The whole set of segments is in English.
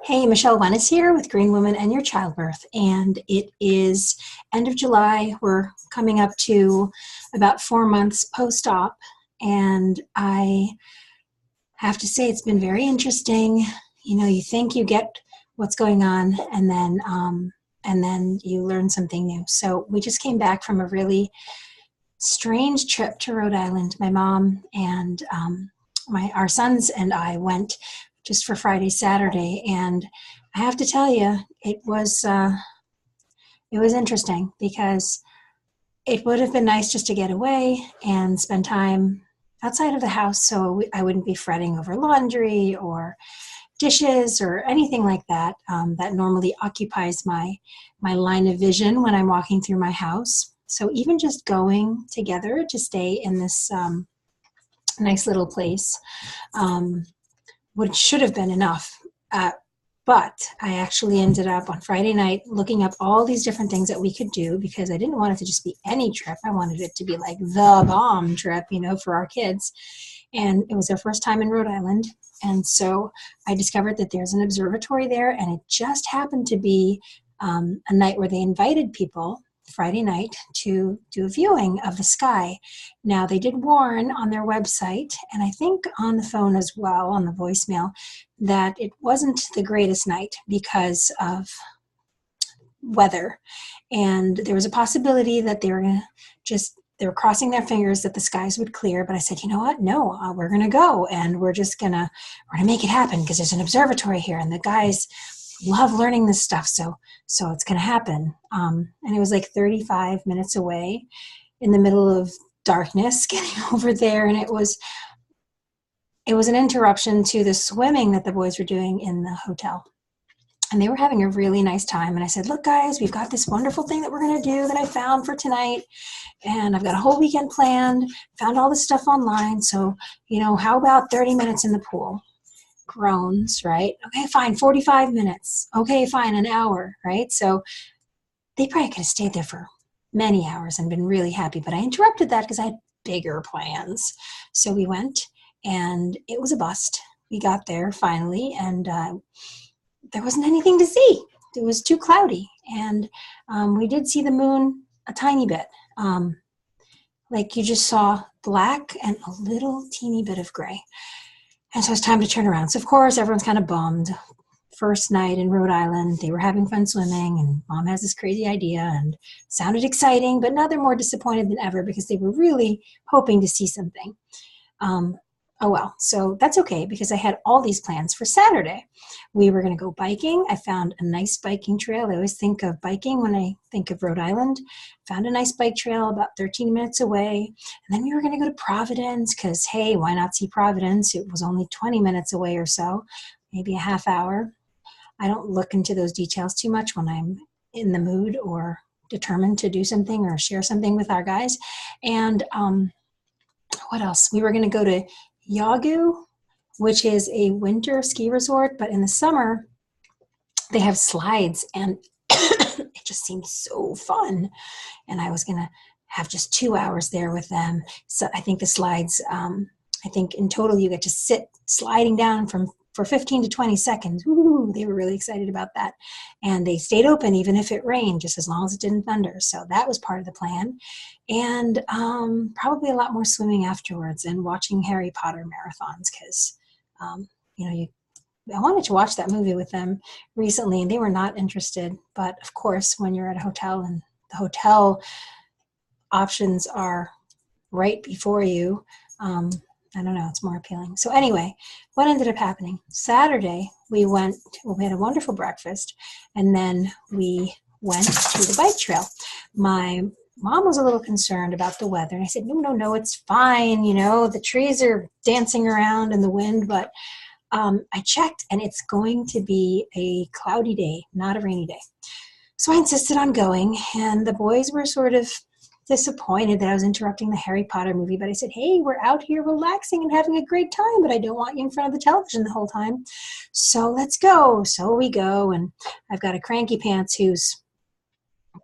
Hey, Michelle Wenis here with Green Woman and Your Childbirth, and it is end of July. We're coming up to about 4 months post-op, and I have to say it's been very interesting. You know, you think you get what's going on, and then you learn something new. So we just came back from a really strange trip to Rhode Island. My mom and our sons and I went just for Friday, Saturday, and I have to tell you, it was interesting because it would have been nice just to get away and spend time outside of the house, so I wouldn't be fretting over laundry or dishes or anything like that that normally occupies my line of vision when I'm walking through my house. So even just going together to stay in this nice little place, which should have been enough. But I actually ended up on Friday night looking up all these different things that we could do because I didn't want it to just be any trip. I wanted it to be like the bomb trip, you know, for our kids. And it was their first time in Rhode Island. And so I discovered that there's an observatory there, and it just happened to be a night where they invited people Friday night to do a viewing of the sky. Now, they did warn on their website, and I think on the phone as well, on the voicemail, that it wasn't the greatest night because of weather. And there was a possibility that they were crossing their fingers that the skies would clear. But I said, you know what? No, we're going to go, and we're going to make it happen because there's an observatory here, and the guys love learning this stuff, so it's going to happen. And it was like 35 minutes away in the middle of darkness getting over there, and it was an interruption to the swimming that the boys were doing in the hotel. And they were having a really nice time. And I said, look, guys, we've got this wonderful thing that we're going to do that I found for tonight. And I've got a whole weekend planned, found all this stuff online. So, you know, how about 30 minutes in the pool? Groans, right? Okay, fine, 45 minutes. Okay, fine, an hour, right? So they probably could have stayed there for many hours and been really happy, but I interrupted that because I had bigger plans. So we went, and it was a bust. We got there finally, and there wasn't anything to see. It was too cloudy, and we did see the moon a tiny bit. Like you just saw black and a little teeny bit of gray. And so it's time to turn around. So, of course, everyone's kind of bummed. First night in Rhode Island, they were having fun swimming, and Mom has this crazy idea, and sounded exciting, but now they're more disappointed than ever because they were really hoping to see something. Oh, well, so that's okay because I had all these plans for Saturday. We were going to go biking. I found a nice biking trail. I always think of biking when I think of Rhode Island. Found a nice bike trail about 13 minutes away. And then we were going to go to Providence because, hey, why not see Providence? It was only 20 minutes away or so, maybe a half hour. I don't look into those details too much when I'm in the mood or determined to do something or share something with our guys. And what else? We were going to go to Yagu, which is a winter ski resort, but in the summer they have slides, and it just seemed so fun. And I was going to have just 2 hours there with them. So I think the slides, I think in total you get to sit sliding down for 15 to 20 seconds. Ooh, they were really excited about that. And they stayed open even if it rained, just as long as it didn't thunder. So that was part of the plan. And probably a lot more swimming afterwards and watching Harry Potter marathons because, you know, I wanted to watch that movie with them recently and they were not interested. But of course, when you're at a hotel and the hotel options are right before you, I don't know, it's more appealing. So anyway, what ended up happening? Saturday, we had a wonderful breakfast, and then we went to the bike trail. My mom was a little concerned about the weather, and I said, no, it's fine. You know, the trees are dancing around in the wind, but I checked, and it's going to be a cloudy day, not a rainy day. So I insisted on going, and the boys were sort of disappointed that I was interrupting the Harry Potter movie, but I said, hey, we're out here relaxing and having a great time, but I don't want you in front of the television the whole time. So let's go. So we go, and I've got a cranky pants who's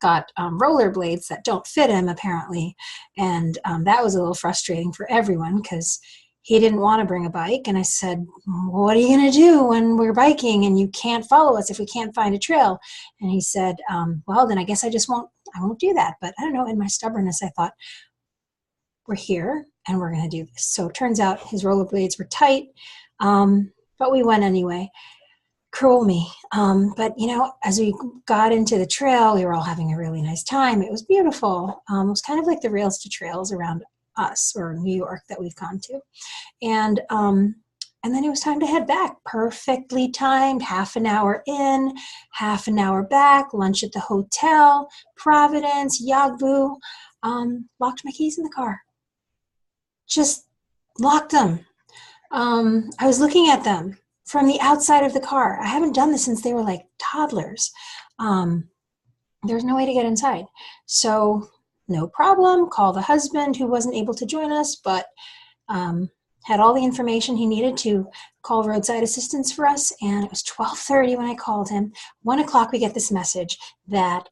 got rollerblades that don't fit him apparently, and that was a little frustrating for everyone because he didn't want to bring a bike. And I said, what are you going to do when we're biking and you can't follow us if we can't find a trail? And he said, well, then I guess I won't do that. But I don't know, in my stubbornness, I thought, we're here and we're going to do this. So it turns out his rollerblades were tight, but we went anyway. Cruel me. But, you know, as we got into the trail, we were all having a really nice time. It was beautiful. It was kind of like the rails to trails around us or New York that we've gone to. And then it was time to head back. Perfectly timed, half an hour in, half an hour back, lunch at the hotel, Providence, Yagbu. Locked my keys in the car. Just locked them. I was looking at them from the outside of the car. I haven't done this since they were like toddlers. There's no way to get inside. So no problem. Call the husband who wasn't able to join us, but had all the information he needed to call roadside assistance for us. And it was 12:30 when I called him. 1 o'clock we get this message that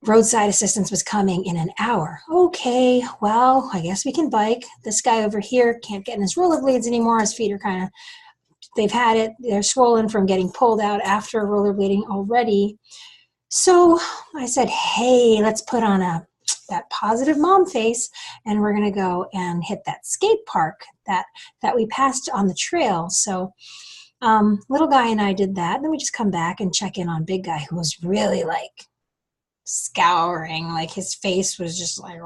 roadside assistance was coming in an hour. Okay, well, I guess we can bike. This guy over here can't get in his rollerblades anymore. His feet are they've had it. They're swollen from getting pulled out after rollerblading already. So I said, hey, let's put on that positive mom face, and we're going to go and hit that skate park that we passed on the trail. So little guy and I did that. Then we just come back and check in on big guy, who was really like scouring, like his face was just like,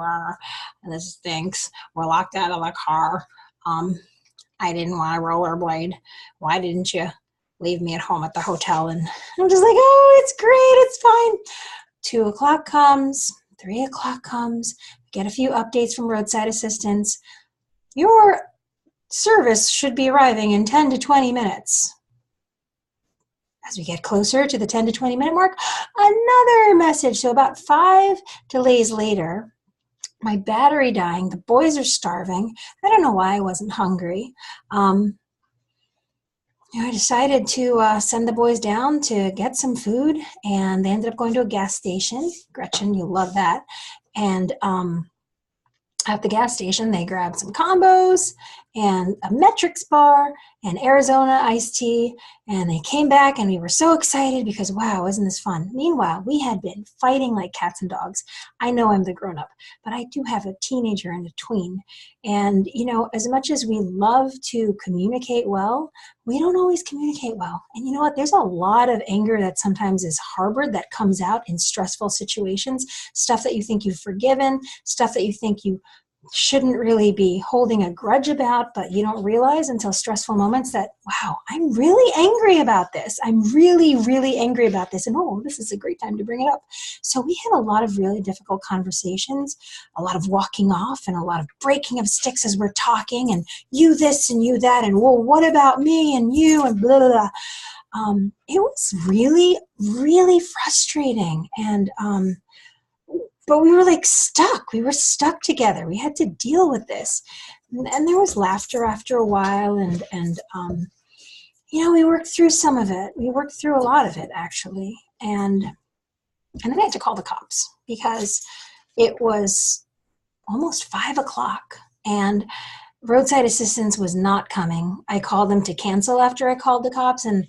and this stinks. We're locked out of the car. I didn't want to rollerblade. Why didn't you leave me at home at the hotel? And I'm just like, oh, it's great, it's fine. 2 o'clock comes, 3 o'clock comes, get a few updates from roadside assistance. Your service should be arriving in 10 to 20 minutes. As we get closer to the 10 to 20 minute mark, another message. So about 5 delays later, my battery dying, the boys are starving. I don't know why I wasn't hungry. I decided to send the boys down to get some food, and they ended up going to a gas station. Gretchen, you'll love that. And at the gas station, they grabbed some combos and a Metrix bar and Arizona iced tea, and they came back, and we were so excited because, wow, isn't this fun? Meanwhile, we had been fighting like cats and dogs. I know I'm the grown-up, but I do have a teenager and a tween. And, you know, as much as we love to communicate well, we don't always communicate well. And you know what? There's a lot of anger that sometimes is harbored that comes out in stressful situations, stuff that you think you've forgiven, stuff that you think you shouldn't really be holding a grudge about, but you don't realize until stressful moments that, wow, I'm really angry about this. I'm really, really angry about this. And oh, this is a great time to bring it up. So we had a lot of really difficult conversations, a lot of walking off and a lot of breaking of sticks as we're talking, and you this and you that, and well, what about me and you, and blah, blah, blah. It was really, really frustrating. And but we were like stuck. We were stuck together. We had to deal with this. And there was laughter after a while. And you know, we worked through some of it. We worked through a lot of it, actually. And then I had to call the cops because it was almost 5 o'clock. And roadside assistance was not coming. I called them to cancel after I called the cops, and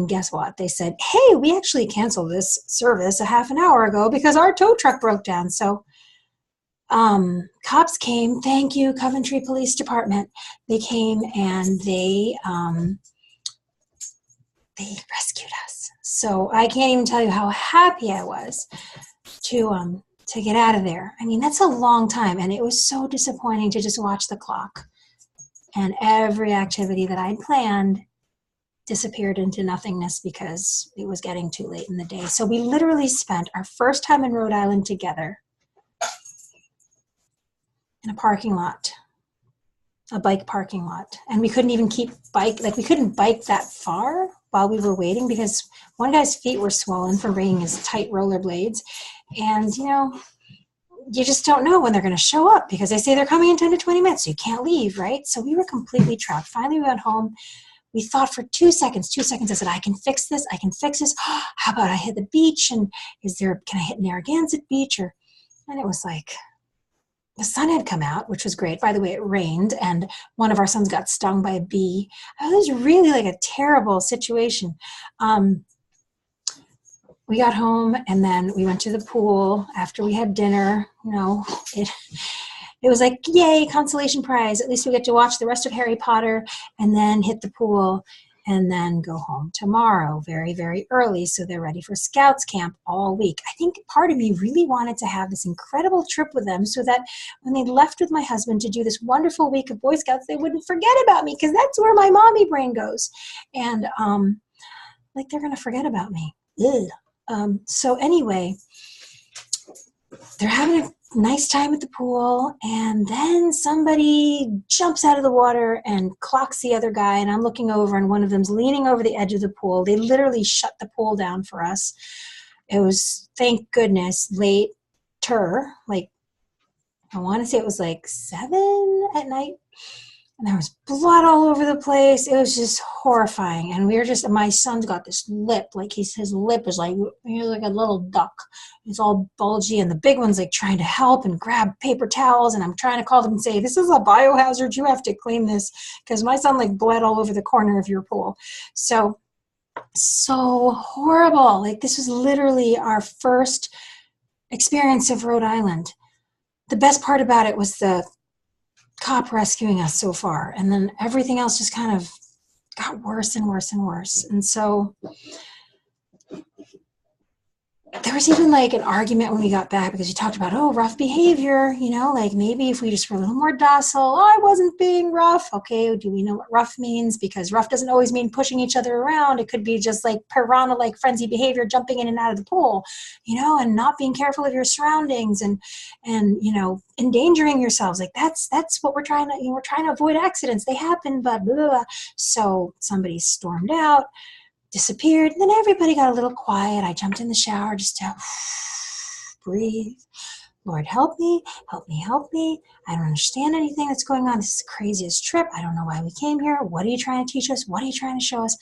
guess what? They said, hey, we actually canceled this service a half an hour ago because our tow truck broke down. So cops came. Thank you, Coventry Police Department. They came and they rescued us. So I can't even tell you how happy I was to get out of there. I mean, that's a long time, and it was so disappointing to just watch the clock. And every activity that I'd planned disappeared into nothingness because it was getting too late in the day. So we literally spent our first time in Rhode Island together in a parking lot, a bike parking lot. And we couldn't even we couldn't bike that far while we were waiting because one guy's feet were swollen from bringing his tight rollerblades. And, you know, you just don't know when they're going to show up because they say they're coming in 10 to 20 minutes, so you can't leave, right? So we were completely trapped. Finally, we went home. We thought for 2 seconds. I said, I can fix this. How about I hit the beach? And can I hit Narragansett Beach? And it was like, the sun had come out, which was great. By the way, it rained and one of our sons got stung by a bee. It was really like a terrible situation. We got home and then we went to the pool after we had dinner. You know, it was like, yay, consolation prize. At least we get to watch the rest of Harry Potter and then hit the pool and then go home tomorrow very, very early. So they're ready for Scouts camp all week. I think part of me really wanted to have this incredible trip with them so that when they left with my husband to do this wonderful week of Boy Scouts, they wouldn't forget about me, because that's where my mommy brain goes. And like, they're going to forget about me. So anyway, they're having a nice time at the pool, and then somebody jumps out of the water and clocks the other guy, and I'm looking over and one of them's leaning over the edge of the pool. They literally shut the pool down for us. It was, thank goodness, later, like I want to say it was like 7 at night, and there was blood all over the place. It was just horrifying. And we were just, my son's got this lip, like his lip is like, he's like a little duck. It's all bulgy, and the big one's like trying to help and grab paper towels. And I'm trying to call them and say, this is a biohazard. You have to clean this, because my son like bled all over the corner of your pool. So horrible. Like, this was literally our first experience of Rhode Island. The best part about it was the cop rescuing us so far, and then everything else just kind of got worse and worse and worse. And so there was even like an argument when we got back, because we talked about, oh, rough behavior, you know, like maybe if we just were a little more docile. Oh, I wasn't being rough. Okay, do we know what rough means? Because rough doesn't always mean pushing each other around. It could be just like piranha-like frenzy behavior, jumping in and out of the pool, you know, and not being careful of your surroundings and you know, endangering yourselves. Like that's what we're trying to, you know, we're trying to avoid accidents. They happen, but blah, blah, blah. So somebody stormed out, disappeared, and then everybody got a little quiet. I jumped in the shower just to breathe. Lord, help me, help me, help me. I don't understand anything that's going on. This is the craziest trip. I don't know why we came here. What are you trying to teach us? What are you trying to show us?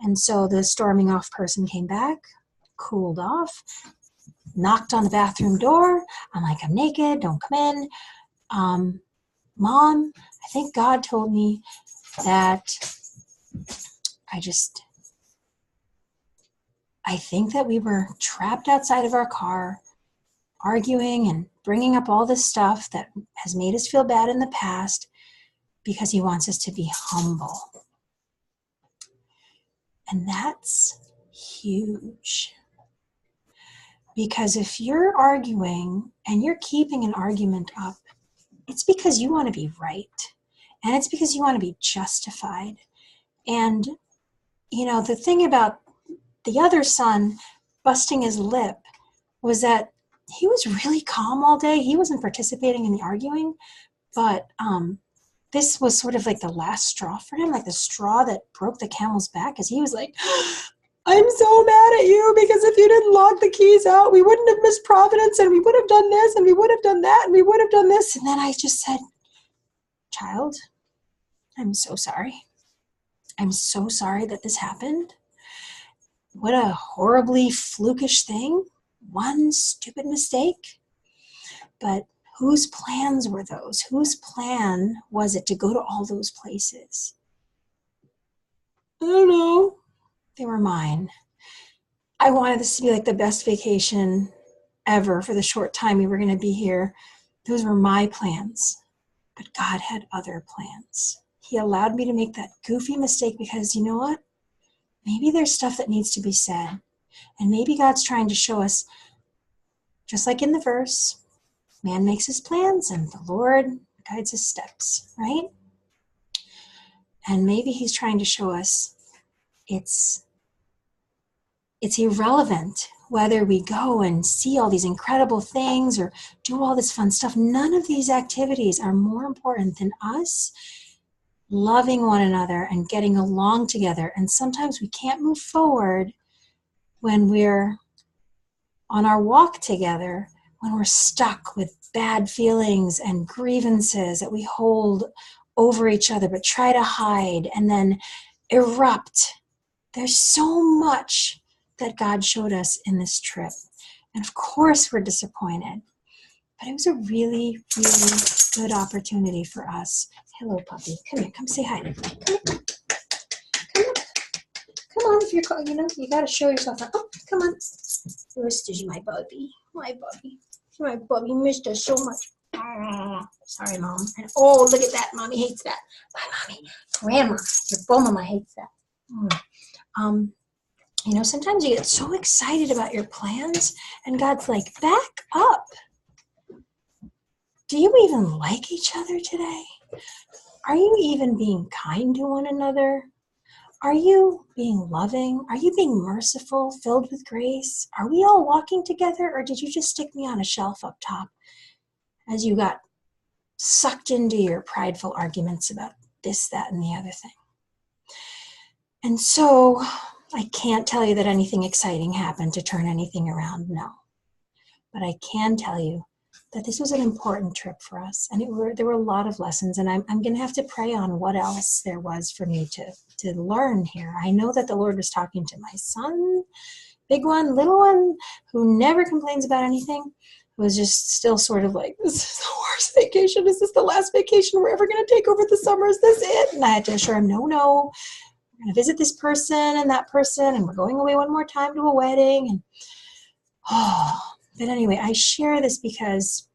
And so the storming off person came back, cooled off, knocked on the bathroom door. I'm like, I'm naked, don't come in. Mom, I think God told me that I think that we were trapped outside of our car, arguing and bringing up all this stuff that has made us feel bad in the past, because he wants us to be humble. And that's huge. Because if you're arguing and you're keeping an argument up, it's because you want to be right. And it's because you want to be justified. And, you know, the thing about the other son busting his lip was that he was really calm all day. He wasn't participating in the arguing, but this was sort of like the last straw for him, like the straw that broke the camel's back, because he was like, I'm so mad at you, because if you didn't log the keys out, we wouldn't have missed Providence, and we would have done this, and we would have done that, and we would have done this. And then I just said, child, I'm so sorry. I'm so sorry that this happened. What a horribly flukish thing. One stupid mistake. But whose plans were those? Whose plan was it to go to all those places? I don't know. They were mine. I wanted this to be like the best vacation ever for the short time we were going to be here. Those were my plans. But God had other plans. He allowed me to make that goofy mistake because, you know what? Maybe there's stuff that needs to be said. And maybe God's trying to show us, just like in the verse, man makes his plans and the Lord guides his steps, right? And maybe he's trying to show us it's irrelevant whether we go and see all these incredible things or do all this fun stuff. None of these activities are more important than us loving one another and getting along together. And sometimes we can't move forward when we're on our walk together, when we're stuck with bad feelings and grievances that we hold over each other but try to hide and then erupt. There's so much that God showed us in this trip. And of course we're disappointed. But it was a really, really good opportunity for us. Hello, puppy. Come here. Come say hi. Come on. If you're, you got to show yourself. Oh, come on. Mister's my bubby. My bubby. My bubby missed us so much. Oh, sorry, Mom. And oh, look at that. Mommy hates that. Bye, Mommy. Grandma. Your mama hates that. Sometimes you get so excited about your plans, and God's like, back up. Do you even like each other today? Are you even being kind to one another? Are you being loving? Are you being merciful, filled with grace? Are we all walking together, or did you just stick me on a shelf up top as you got sucked into your prideful arguments about this, that, and the other thing? And so I can't tell you that anything exciting happened to turn anything around, no. But I can tell you that this was an important trip for us, and there were a lot of lessons, and I'm going to have to pray on what else there was for me to learn here. I know that the Lord was talking to my son, big one, little one, who never complains about anything, was just still sort of like, this is the worst vacation. Is this the last vacation we're ever going to take over the summer? Is this it? And I had to assure him, no, we're going to visit this person and that person, and we're going away one more time to a wedding. But anyway, I share this because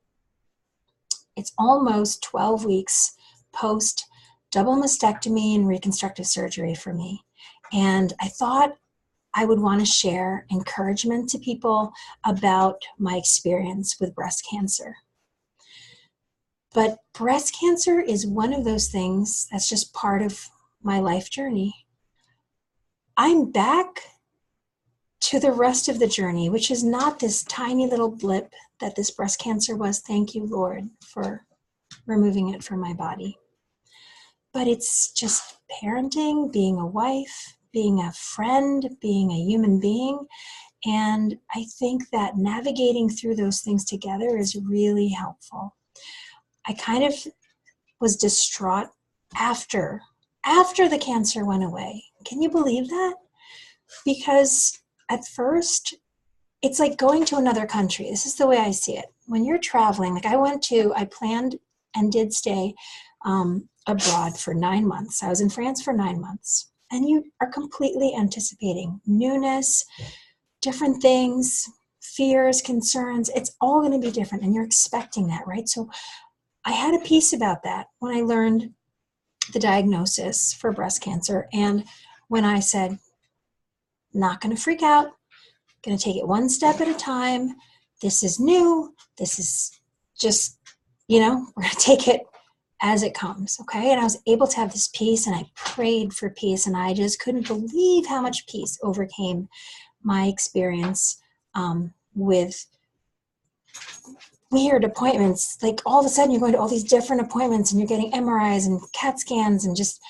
it's almost 12 weeks post double mastectomy and reconstructive surgery for me. And I thought I would want to share encouragement to people about my experience with breast cancer. But breast cancer is one of those things that's just part of my life journey. I'm back to the rest of the journey, which is not this tiny little blip that this breast cancer was. Thank you, Lord, for removing it from my body. But it's just parenting, being a wife, being a friend, being a human being. And I think that navigating through those things together is really helpful. I kind of was distraught after the cancer went away. Can you believe that? Because at first, it's like going to another country. This is the way I see it. When you're traveling, like I planned and did stay abroad for 9 months. I was in France for 9 months. And you are completely anticipating newness, different things, fears, concerns. It's all going to be different. And you're expecting that, right? So I had a piece about that when I learned the diagnosis for breast cancer. And when I said, not going to freak out, going to take it one step at a time. This is new. This is just, we're going to take it as it comes, okay? And I was able to have this peace, and I prayed for peace, and I just couldn't believe how much peace overcame my experience with weird appointments. Like all of a sudden you're going to all these different appointments, and you're getting MRIs and CAT scans, and just,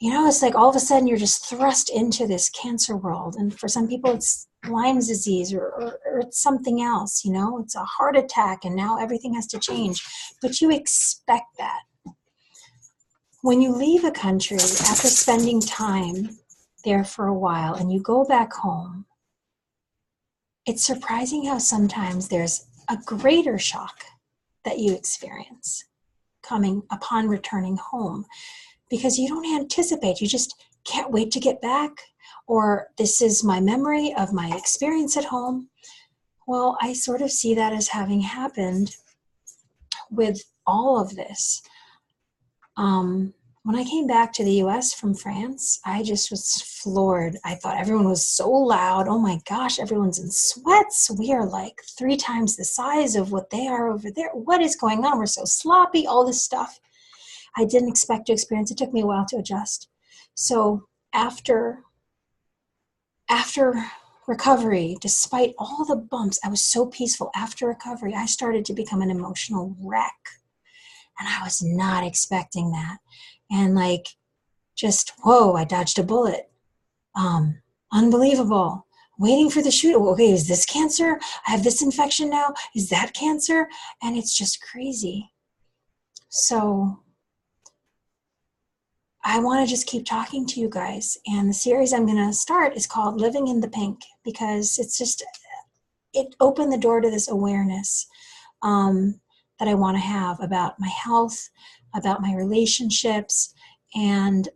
it's like all of a sudden you're just thrust into this cancer world. And for some people it's Lyme's disease or it's something else, it's a heart attack, and now everything has to change. But you expect that. When you leave a country after spending time there for a while and you go back home, it's surprising how sometimes there's a greater shock that you experience coming upon returning home, because you don't anticipate, you just can't wait to get back, or this is my memory of my experience at home. Well, I sort of see that as having happened with all of this. When I came back to the US from France, I just was floored. I thought everyone was so loud. Oh my gosh, everyone's in sweats. We are like 3 times the size of what they are over there. What is going on? We're so sloppy, all this stuff. I didn't expect to experience. It took me a while to adjust. So after recovery, despite all the bumps, I was so peaceful. After recovery, I started to become an emotional wreck. And I was not expecting that. And just, whoa, I dodged a bullet. Unbelievable. Waiting for the shoot. Okay, is this cancer? I have this infection now. Is that cancer? And it's just crazy. So I want to just keep talking to you guys. And the series I'm going to start is called Living in the Pink, because it opened the door to this awareness. that I want to have about my health, about my relationships, and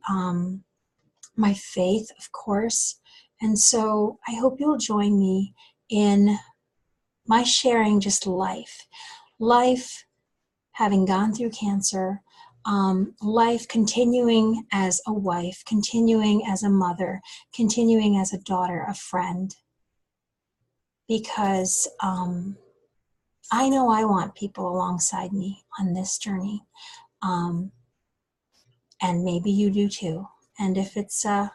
my faith, of course. And so I hope you'll join me in my sharing just life. Life, having gone through cancer, life continuing as a wife, continuing as a mother, continuing as a daughter, a friend. Because I know I want people alongside me on this journey. And maybe you do too. And if it's a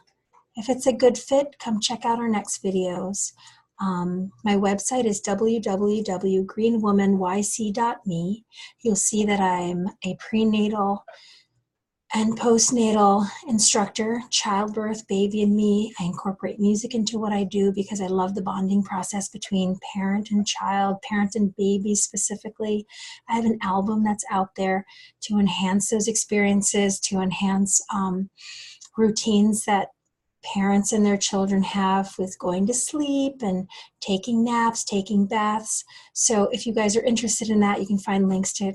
good fit, come check out our next videos. My website is www.greenwomanYC.me. You'll see that I'm a prenatal and postnatal instructor, childbirth, baby and me. I incorporate music into what I do because I love the bonding process between parent and child, parent and baby specifically. I have an album that's out there to enhance those experiences, to enhance routines that parents and their children have with going to sleep and taking naps, taking baths. So if you guys are interested in that, you can find links to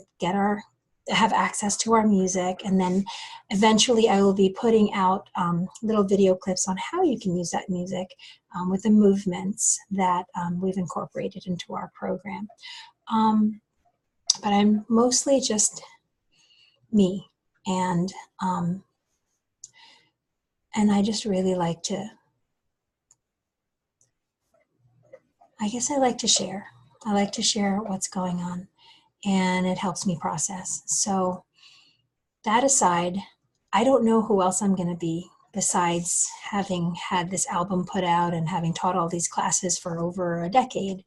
have access to our music. And then eventually I will be putting out little video clips on how you can use that music with the movements that we've incorporated into our program. But I'm mostly just me, and I just really like to, I guess I like to share. I like to share what's going on, and it helps me process. So that aside, I don't know who else I'm going to be besides having had this album put out and having taught all these classes for over a decade.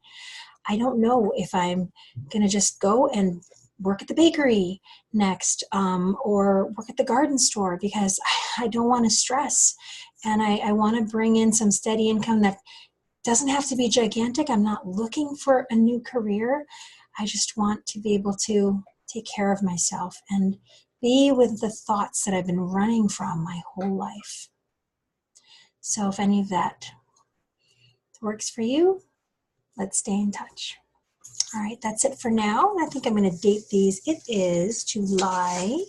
I don't know if I'm going to just go and work at the bakery next, or work at the garden store, because I don't want to stress. And I want to bring in some steady income that doesn't have to be gigantic. I'm not looking for a new career. I just want to be able to take care of myself and be with the thoughts that I've been running from my whole life. So if any of that works for you, let's stay in touch. All right, that's it for now. I think I'm going to date these. It is July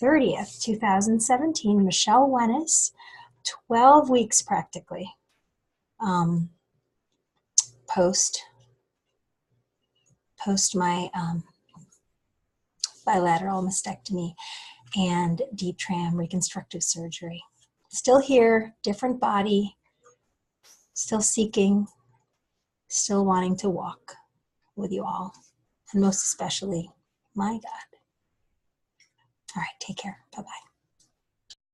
30th, 2017. Michelle Wenis, 12 weeks practically post my bilateral mastectomy and deep tram reconstructive surgery. Still here, different body, still seeking, still wanting to walk with you all, and most especially, my God. All right, take care. Bye-bye.